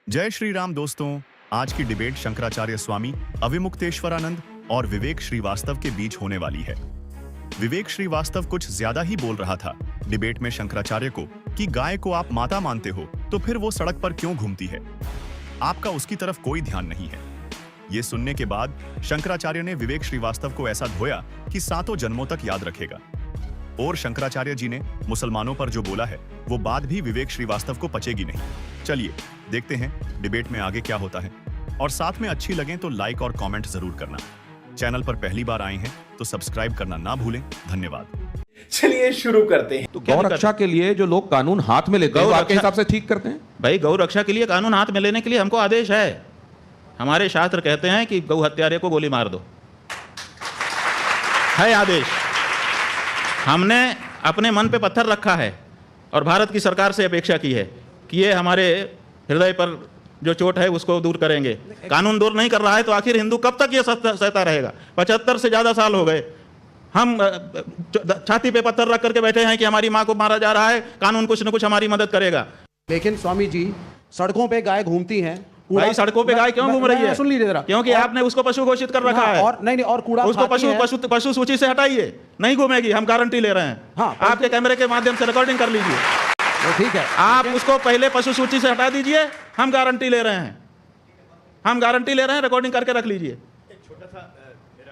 जय श्री राम दोस्तों। आज की डिबेट शंकराचार्य स्वामी अविमुक्तेश्वरानंद और विवेक श्रीवास्तव के बीच होने वाली है। विवेक श्रीवास्तव कुछ ज्यादा ही बोल रहा था डिबेट में शंकराचार्य को कि गाय को आप माता मानते हो तो फिर वो सड़क पर क्यों घूमती है, आपका उसकी तरफ कोई ध्यान नहीं है। ये सुनने के बाद शंकराचार्य ने विवेक श्रीवास्तव को ऐसा धोया कि सातों जन्मों तक याद रखेगा। और शंकराचार्य जी ने मुसलमानों पर जो बोला है वो बात भी विवेक श्रीवास्तव को पचेगी नहीं। चलिए देखते हैं डिबेट में आगे क्या होता है, और साथ में अच्छी लगे तो लाइक और कमेंट जरूर करना। चैनल पर पहली बार आए हैं तो सब्सक्राइब करना ना भूलें। धन्यवाद। चलिए शुरू करते हैं। तो गौ रक्षा के लिए जो लोग कानून हाथ में लेते हैं वो आपके हिसाब से ठीक करते हैं? भाई, गौ रक्षा के लिए कानून हाथ में लेने के लिए हमको आदेश है। हमारे शास्त्र कहते हैं कि गौ हत्यारे को गोली मार दो, है आदेश। हमने अपने मन पे पत्थर रखा है और भारत की सरकार से अपेक्षा की है कि ये हमारे हृदय पर जो चोट है उसको दूर करेंगे। कानून दूर नहीं कर रहा है तो आखिर हिंदू कब तक ये सहता रहेगा? 75 से ज्यादा साल हो गए, हम छाती पे पत्थर रख करके बैठे हैं कि हमारी माँ को मारा जा रहा है, कानून कुछ न कुछ हमारी मदद करेगा। लेकिन स्वामी जी, सड़कों पे गाय घूमती हैं। भाई, सड़कों पे गाय क्यों घूम रही है? सुन लीजिए जरा। क्योंकि आपने उसको पशु घोषित कर रखा है। और नहीं, और कूड़ा उसको पशु सूची से हटाइए, नहीं घूमेगी, हम गारंटी ले रहे हैं। हाँ, आपके कैमरे के माध्यम से रिकॉर्डिंग कर लीजिए। ठीक है, आप उसको पहले पशु सूची से हटा दीजिए, हम गारंटी ले रहे हैं, रिकॉर्डिंग करके रख लीजिए।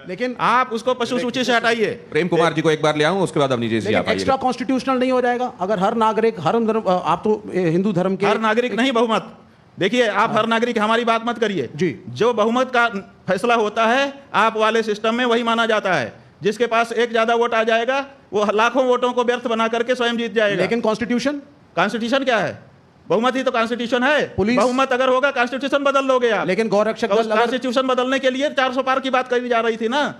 लेकिन आप उसको पशु सूची से हटाइए। प्रेम कुमार जी को एक बार ले आऊं, उसके बाद अब नीचे से आप आइए। एक्स्ट्रा कॉन्स्टिट्यूशनल नहीं हो जाएगा अगर हर नागरिक, हर धर्म, आप तो हिंदू धर्म के हर नागरिक नहीं, बहुमत। देखिए, आप हर नागरिक, हमारी बात मत करिए जी। जो बहुमत का फैसला होता है आप वाले सिस्टम में वही माना जाता है। जिसके पास एक ज्यादा वोट आ जाएगा वो लाखों वोटों को व्यर्थ बना करके स्वयं जीत जाएगा। लेकिन कॉन्स्टिट्यूशन क्या है? बहुमत ही तो कॉन्स्टिट्यूशन है। बहुमत अगर होगा कॉन्स्टिट्यूशन बदल लोगे आप। लेकिन गौरक्षक दल कॉन्स्टिट्यूशन बदलने के लिए 400 पार की बात कही जा रही थी ना।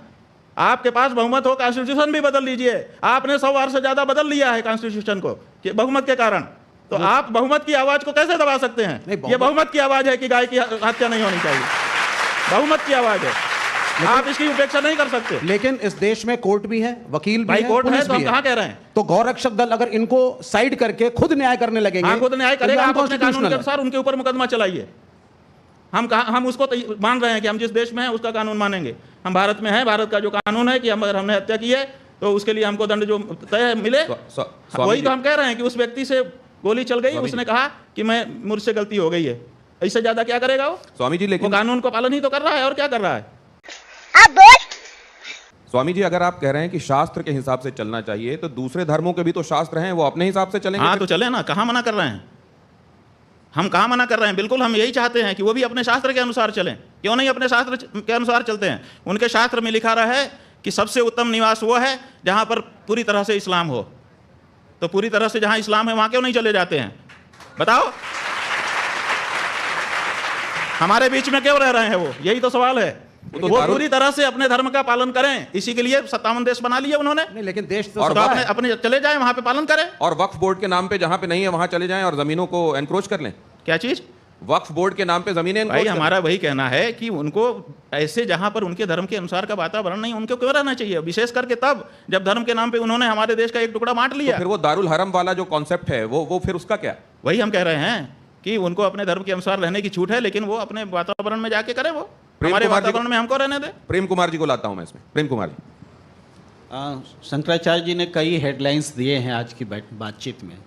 आपके पास बहुमत हो, कॉन्स्टिट्यूशन भी बदल लीजिए। आपने 100 बार से ज्यादा बदल लिया है कॉन्स्टिट्यूशन को बहुमत के कारण। तो आप बहुमत की आवाज को कैसे दबा सकते हैं? ये बहुमत की आवाज है कि गाय की हत्या नहीं होनी चाहिए, बहुमत की आवाज है। आप इसकी उपेक्षा नहीं कर सकते। लेकिन इस देश में कोर्ट भी है, वकील भी है, कोर्ट है, तो हम भी कहां कह रहे हैं? तो गौरक्षक दल अगर इनको साइड करके खुद न्याय करने लगेंगे, हाँ, खुद न्याय करेगा। आप अपने कानून के अनुसार उनके ऊपर मुकदमा चलाइए। हम उसको मान रहे हैं कि हम जिस देश में हैं उसका कानून मानेंगे। हम भारत में हैं, भारत का जो कानून है कि हमने हत्या की है तो उसके लिए हमको दंड जो तय मिले, वही तो हम कह रहे हैं कि उस व्यक्ति से गोली चल गई, उसने कहा कि मैं मुझसे गलती हो गई है। इससे ज्यादा क्या करेगा वो? स्वामी जी, लेकिन वो कानून को पालन ही तो कर रहा है, और क्या कर रहा है? स्वामी जी, अगर आप कह रहे हैं कि शास्त्र के हिसाब से चलना चाहिए तो दूसरे धर्मों के भी तो शास्त्र हैं, वो अपने हिसाब से चलेंगे। हाँ, तो चले ना, कहाँ मना कर रहे हैं? हम कहाँ मना कर रहे हैं? बिल्कुल हम यही चाहते हैं कि वो भी अपने शास्त्र के अनुसार चलें। क्यों नहीं अपने शास्त्र के अनुसार चलते हैं? उनके शास्त्र में लिखा रहा है कि सबसे उत्तम निवास वो है जहां पर पूरी तरह से इस्लाम हो। तो पूरी तरह से जहां इस्लाम है वहां क्यों नहीं चले जाते हैं? बताओ, हमारे बीच में क्यों रह रहे हैं वो? यही तो सवाल है। वो पूरी तरह से अपने धर्म का पालन करें, इसी के लिए 57 देश बना लिए उन्होंने। नहीं, लेकिन देश तो अपने चले जाएं, वहां पे पालन करें। और वक्फ बोर्ड के नाम पे जहां पे नहीं है वहां चले जाएं और जमीनों को एनक्रोच कर लें। क्या चीज? वक्फ बोर्ड के नाम पे जमीनें। भाई, हमारा वही कहना है कि उनको ऐसे जहां पर उनके धर्म के अनुसार का वातावरण नहीं, उनको क्यों रहना चाहिए? विशेष करके तब जब धर्म के नाम पे उन्होंने हमारे देश का एक टुकड़ा बांट लिया। तो फिर वो दारुल हरम वाला जो कॉन्सेप्ट है वो फिर उसका क्या? वही हम कह रहे हैं कि उनको अपने धर्म के अनुसार रहने की छूट है, लेकिन वो अपने वातावरण में जाके करें, वो हमारे वातावरण में हमको रहने दे। प्रेम कुमार जी को लाता हूं मैं इसमें। प्रेम कुमार जी, शंकराचार्य जी ने कई हेडलाइंस दिए हैं आज की बातचीत में।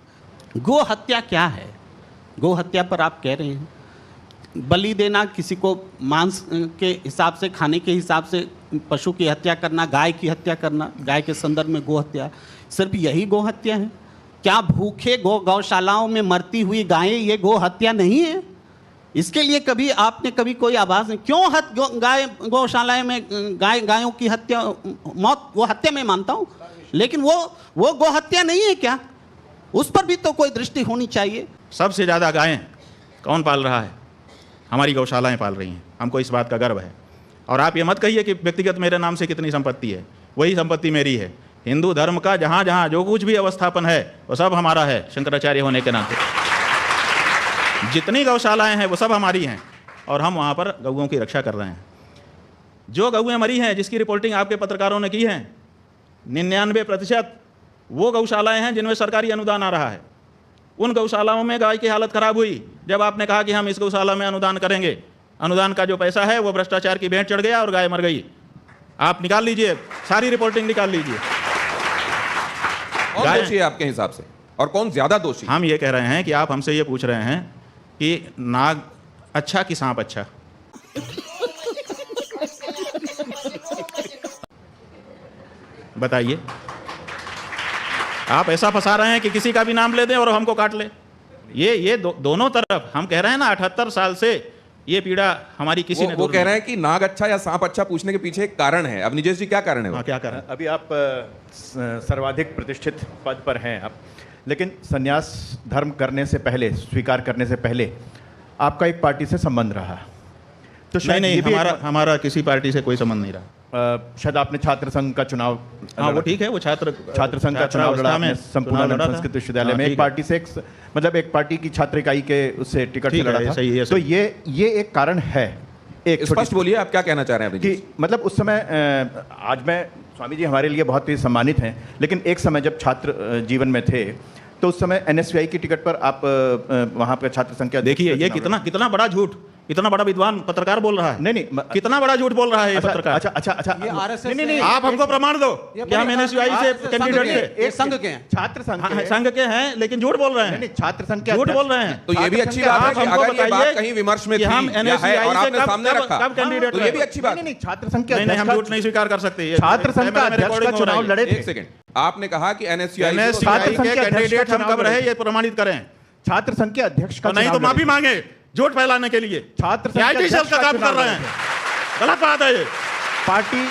गो हत्या क्या है? गो हत्या पर आप कह रहे हैं बलि देना, किसी को मांस के हिसाब से, खाने के हिसाब से पशु की हत्या करना, गाय की हत्या करना, गाय के संदर्भ में गो हत्या। सिर्फ यही गो हत्या है क्या? भूखे गौशालाओं में मरती हुई गायें ये गो हत्या नहीं है? इसके लिए कभी आपने कोई आवाज़ नहीं? क्यों गाय गौशालाएं में गायों की हत्या, मौत, वो हत्या मैं मानता हूँ, लेकिन वो गो हत्या नहीं है क्या? उस पर भी तो कोई दृष्टि होनी चाहिए। सबसे ज़्यादा गायें कौन पाल रहा है? हमारी गौशालाएं पाल रही हैं। हमको इस बात का गर्व है। और आप ये मत कहिए कि व्यक्तिगत मेरे नाम से कितनी संपत्ति है, वही संपत्ति मेरी है। हिंदू धर्म का जहाँ जहाँ जो कुछ भी अवस्थापन है वो सब हमारा है, शंकराचार्य होने के नाते। जितनी गौशालाएं हैं वो सब हमारी हैं और हम वहाँ पर गौओं की रक्षा कर रहे हैं। जो गौएं मरी हैं, जिसकी रिपोर्टिंग आपके पत्रकारों ने की है, 99% वो गौशालाएं हैं जिनमें सरकारी अनुदान आ रहा है। उन गौशालाओं में गाय की हालत खराब हुई जब आपने कहा कि हम इस गौशाला में अनुदान करेंगे। अनुदान का जो पैसा है वो भ्रष्टाचार की भेंट चढ़ गया और गाय मर गई। आप निकाल लीजिए, सारी रिपोर्टिंग निकाल लीजिए। कौन दोषी है आपके हिसाब से और कौन ज्यादा दोषी? हम ये कह रहे हैं कि आप हमसे ये पूछ रहे हैं कि नाग अच्छा कि सांप अच्छा। बताइए। आप ऐसा फंसा रहे हैं कि किसी का भी नाम ले दें और हमको काट ले। ये दोनों तरफ हम कह रहे हैं ना, 78 साल से ये पीड़ा हमारी किसी ने वो कह रहे हैं कि नाग अच्छा या सांप अच्छा पूछने के पीछे एक कारण है। अब निजेश जी क्या कारण है? हाँ, क्या कारण? अभी आप सर्वाधिक प्रतिष्ठित पद पर हैं आप, लेकिन संन्यास धर्म करने से पहले, स्वीकार करने से पहले आपका एक पार्टी से संबंध रहा। तो नहीं नहीं, हमारा किसी पार्टी से कोई संबंध नहीं रहा। शायद आपने छात्र संघ का चुनाव, हाँ वो ठीक है, वो छात्र संघ का चुनाव लड़ा आपने संपूर्णानंद संस्कृत विश्वविद्यालय में। एक पार्टी से मतलब एक पार्टी की छात्र इकाई के उससे टिकट से लड़ा था। तो ये एक कारण है। एक स्पष्ट बोलिए, आप क्या कहना चाह रहे हैं कि मतलब उस समय, आज मैं स्वामी जी हमारे लिए बहुत ही सम्मानित हैं, लेकिन एक समय जब छात्र जीवन में थे तो उस समय एनएसयूआई की टिकट पर आप वहां पर छात्र संख्या, देखिए ये कितना बड़ा झूठ, इतना बड़ा विद्वान पत्रकार बोल रहा है। नहीं, कितना बड़ा झूठ बोल रहा है ये पत्रकार। अच्छा, ये आरएसएस नहीं, आप हमको प्रमाण दो कि हम एनएसयूआई से कैंडिडेट थे। एक संघ के हैं, छात्र संघ के हैं, लेकिन झूठ बोल रहे हैं। नहीं, छात्र संघ के झूठ बोल रहे हैं। तो ये भी अच्छी बात है कि हमको अगर ये बात बताइए कहीं विमर्श में कि थी हम या है एनएसयूआई और से आपने सामने रखा, कब कैंडिडेट तो ये भी अच्छी बात है। नहीं, छात्र संघ के नहीं, हम झूठ नहीं स्वीकार कर सकते। छात्र संघ का अध्यक्ष का चुनाव लड़े थे। एक सेकंड, आपने कहा कि एनएसयूआई के कैंडिडेट हम कब रहे ये प्रमाणित करें। छात्र संघ के अध्यक्ष का नहीं तो माफी मांगे झूठ फैलाने के लिए। छात्र संघ आईटी सेल का काम कर रहे हैं, गलत बात है ये। पार्टी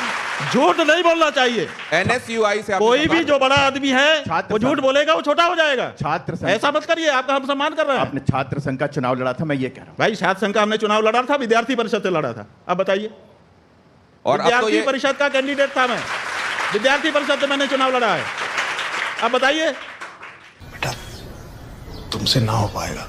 झूठ नहीं बोलना चाहिए। एनएसयूआई से कोई भी जो बड़ा आदमी है वो झूठ बोलेगा, वो छोटा हो जाएगा। छात्र संघ, ऐसा मत करिए, आपका हम सम्मान कर रहे हैं। आपने छात्र संघ का चुनाव लड़ा था, मैं ये कह रहा हूं। भाई छात्र संघ का हमने चुनाव लड़ा था, विद्यार्थी परिषद से लड़ा था। अब बताइए। और विद्यार्थी परिषद का कैंडिडेट था मैं, विद्यार्थी परिषद से मैंने चुनाव लड़ा है। अब बताइए। बेटा तुमसे ना हो पाएगा,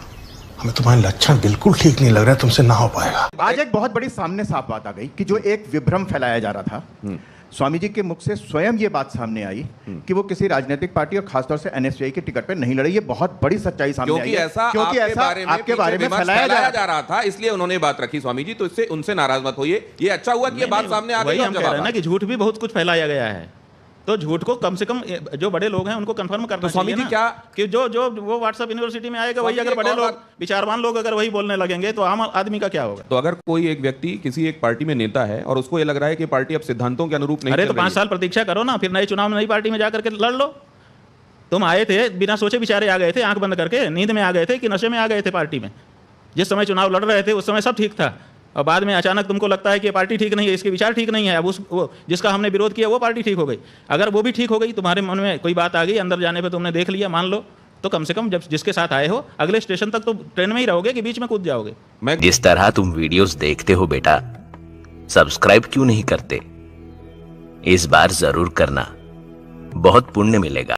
हमें तुम्हारे लक्षण बिल्कुल ठीक नहीं लग रहा है, तुमसे ना हो पाएगा। आज एक बहुत बड़ी सामने साफ बात आ गई कि जो एक विभ्रम फैलाया जा रहा था, स्वामी जी के मुख से स्वयं ये बात सामने आई कि वो किसी राजनीतिक पार्टी और खासतौर से एनएसयूआई की टिकट पर नहीं लड़े। ये बहुत बड़ी सच्चाई सामने आई है, क्योंकि ऐसा आपके बारे में फैलाया जा रहा था, इसलिए उन्होंने बात रखी स्वामी जी। तो इससे उनसे नाराज मत होइए, ये अच्छा हुआ कि ये बात सामने आ गई। हम कह रहे हैं ना कि झूठ भी बहुत कुछ फैलाया गया है, तो झूठ को कम से कम जो बड़े लोग हैं उनको कंफर्म करना चाहिए। स्वामी जी क्या कि जो वो व्हाट्सएप यूनिवर्सिटी में आएगा वही, अगर बड़े लोग, विचारवान लोग अगर वही बोलने लगेंगे तो आम आदमी का क्या होगा? तो अगर कोई एक व्यक्ति किसी एक पार्टी में नेता है और उसको ये लग रहा है कि पार्टी अब सिद्धांतों के अनुरूप नहीं, अरे तो 5 साल प्रतीक्षा करो ना, फिर नए चुनाव में नई पार्टी में जाकर के लड़ लो। तुम आए थे बिना सोचे विचारे आ गए थे, आंख बंद करके, नींद में आ गए थे कि नशे में आ गए थे पार्टी में। जिस समय चुनाव लड़ रहे थे उस समय सब ठीक था, और बाद में अचानक तुमको लगता है कि ये पार्टी ठीक नहीं है, इसके विचार ठीक नहीं है। अब वो जिसका हमने विरोध किया वो पार्टी ठीक हो गई। अगर वो भी ठीक हो गई, तुम्हारे मन में कोई बात आ गई, अंदर जाने पे तुमने देख लिया, मान लो, तो कम से कम जब जिसके साथ आए हो अगले स्टेशन तक तो ट्रेन में ही रहोगे कि बीच में कूद जाओगे। जिस तरह तुम वीडियोस देखते हो बेटा, सब्सक्राइब क्यों नहीं करते? इस बार जरूर करना, बहुत पुण्य मिलेगा।